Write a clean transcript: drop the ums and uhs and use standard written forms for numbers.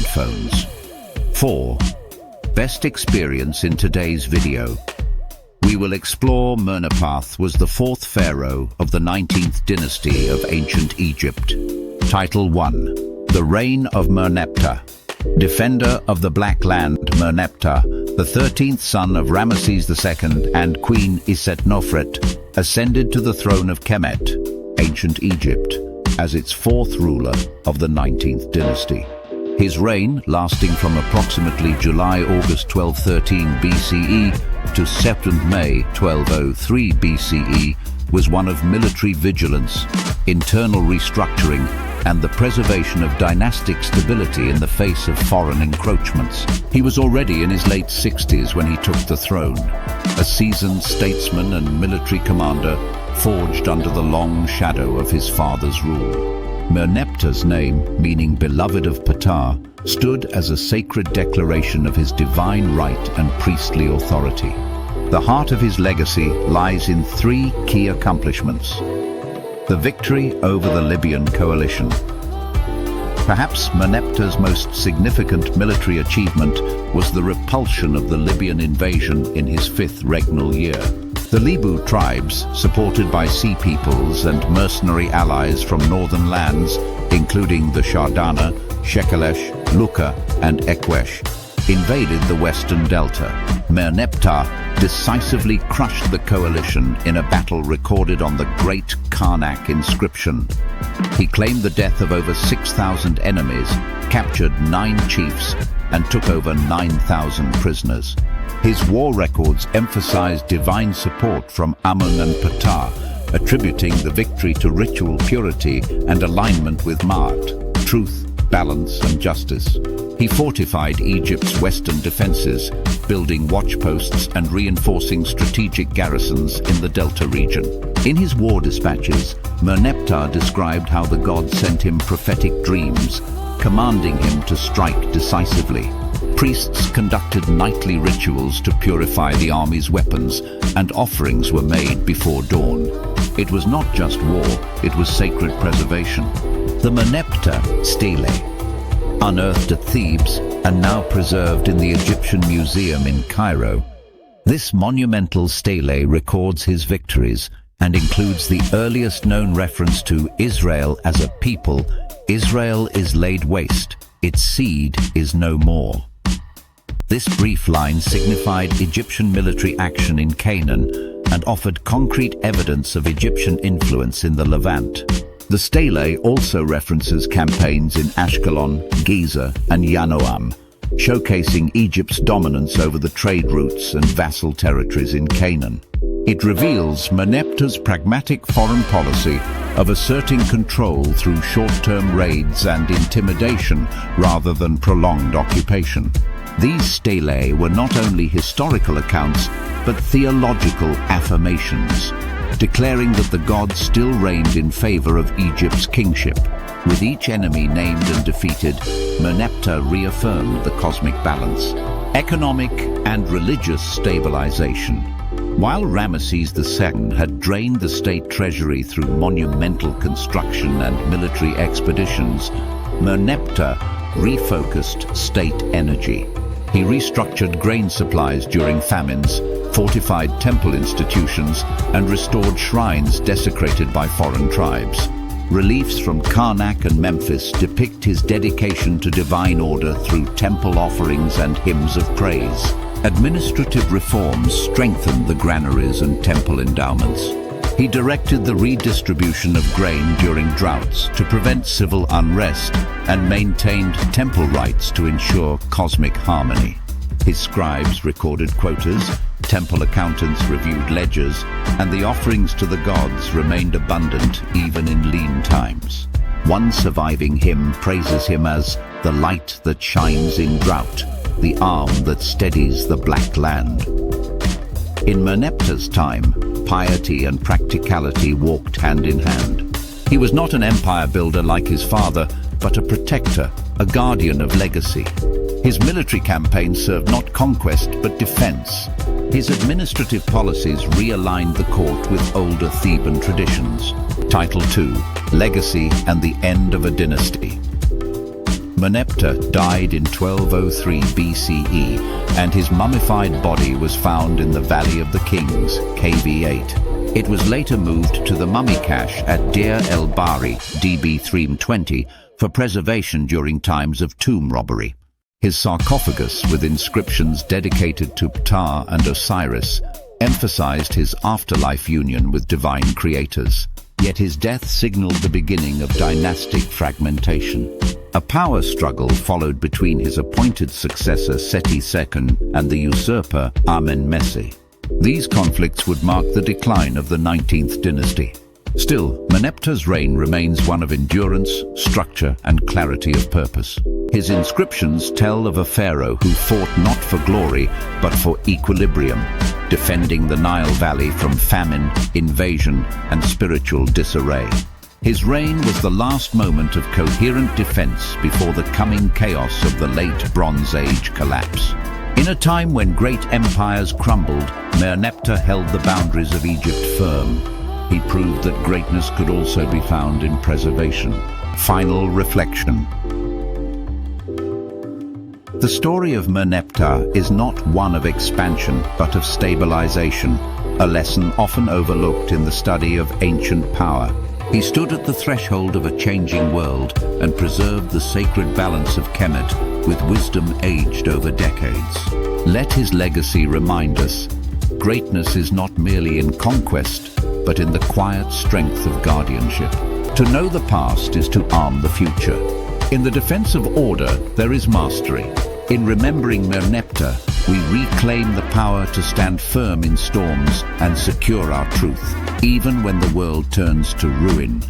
smartphones. 4. Best experience in today's video. We will explore Merneptah was the 4th pharaoh of the 19th dynasty of ancient Egypt. Title 1. The Reign of Merneptah. Defender of the Black Land, Merneptah, the 13th son of Ramesses II and Queen Isetnofret, ascended to the throne of Kemet, ancient Egypt, as its 4th ruler of the 19th dynasty. His reign, lasting from approximately July-August 1213 BCE to September-May 1203 BCE, was one of military vigilance, internal restructuring, and the preservation of dynastic stability in the face of foreign encroachments. He was already in his late 60s when he took the throne, a seasoned statesman and military commander forged under the long shadow of his father's rule. Merneptah's name, meaning beloved of Ptah, stood as a sacred declaration of his divine right and priestly authority. The heart of his legacy lies in 3 key accomplishments. The victory over the Libyan coalition. Perhaps Merneptah's most significant military achievement was the repulsion of the Libyan invasion in his 5th regnal year. The Libu tribes, supported by sea peoples and mercenary allies from northern lands, including the Shardana, Shekelesh, Luka, and Ekwesh, invaded the western delta. Merneptah decisively crushed the coalition in a battle recorded on the Great Karnak inscription. He claimed the death of over 6,000 enemies, captured 9 chiefs, and took over 9,000 prisoners. His war records emphasized divine support from Amun and Ptah, attributing the victory to ritual purity and alignment with Ma'at, truth, balance, and justice. He fortified Egypt's western defenses, building watchposts and reinforcing strategic garrisons in the Delta region. In his war dispatches, Merneptah described how the god sent him prophetic dreams, commanding him to strike decisively. Priests conducted nightly rituals to purify the army's weapons, and offerings were made before dawn. It was not just war, it was sacred preservation. The Merneptah stele, unearthed at Thebes and now preserved in the Egyptian Museum in Cairo. This monumental stele records his victories and includes the earliest known reference to Israel as a people. Israel is laid waste, its seed is no more. This brief line signified Egyptian military action in Canaan and offered concrete evidence of Egyptian influence in the Levant. The stele also references campaigns in Ashkelon, Giza, and Yanoam, showcasing Egypt's dominance over the trade routes and vassal territories in Canaan. It reveals Merneptah's pragmatic foreign policy of asserting control through short-term raids and intimidation rather than prolonged occupation. These stelae were not only historical accounts, but theological affirmations, declaring that the god still reigned in favor of Egypt's kingship. With each enemy named and defeated, Merneptah reaffirmed the cosmic balance. Economic and religious stabilization. While Ramesses II had drained the state treasury through monumental construction and military expeditions, Merneptah refocused state energy. He restructured grain supplies during famines, fortified temple institutions, and restored shrines desecrated by foreign tribes. Reliefs from Karnak and Memphis depict his dedication to divine order through temple offerings and hymns of praise. Administrative reforms strengthened the granaries and temple endowments. He directed the redistribution of grain during droughts to prevent civil unrest and maintained temple rights to ensure cosmic harmony. His scribes recorded quotas, temple accountants reviewed ledgers, and the offerings to the gods remained abundant even in lean times. One surviving hymn praises him as the light that shines in drought, the arm that steadies the black land. In Merneptah's time, piety and practicality walked hand in hand. He was not an empire builder like his father, but a protector, a guardian of legacy. His military campaign served not conquest, but defense. His administrative policies realigned the court with older Theban traditions. Title 2: Legacy and the End of a Dynasty. Merneptah died in 1203 BCE, and his mummified body was found in the Valley of the Kings, KV8. It was later moved to the mummy cache at Deir el-Bahri, DB 320, for preservation during times of tomb robbery. His sarcophagus, with inscriptions dedicated to Ptah and Osiris, emphasized his afterlife union with divine creators. Yet his death signaled the beginning of dynastic fragmentation. A power struggle followed between his appointed successor Seti II and the usurper Amenmesse. These conflicts would mark the decline of the 19th dynasty. Still, Merneptah's reign remains one of endurance, structure, and clarity of purpose. His inscriptions tell of a pharaoh who fought not for glory, but for equilibrium, defending the Nile Valley from famine, invasion, and spiritual disarray. His reign was the last moment of coherent defense before the coming chaos of the late Bronze Age collapse. In a time when great empires crumbled, Merneptah held the boundaries of Egypt firm. He proved that greatness could also be found in preservation. Final reflection. The story of Merneptah is not one of expansion, but of stabilization, a lesson often overlooked in the study of ancient power. He stood at the threshold of a changing world and preserved the sacred balance of Kemet with wisdom aged over decades. Let his legacy remind us, greatness is not merely in conquest, but in the quiet strength of guardianship. To know the past is to arm the future. In the defense of order, there is mastery. In remembering Merneptah, we reclaim the power to stand firm in storms and secure our truth, even when the world turns to ruin.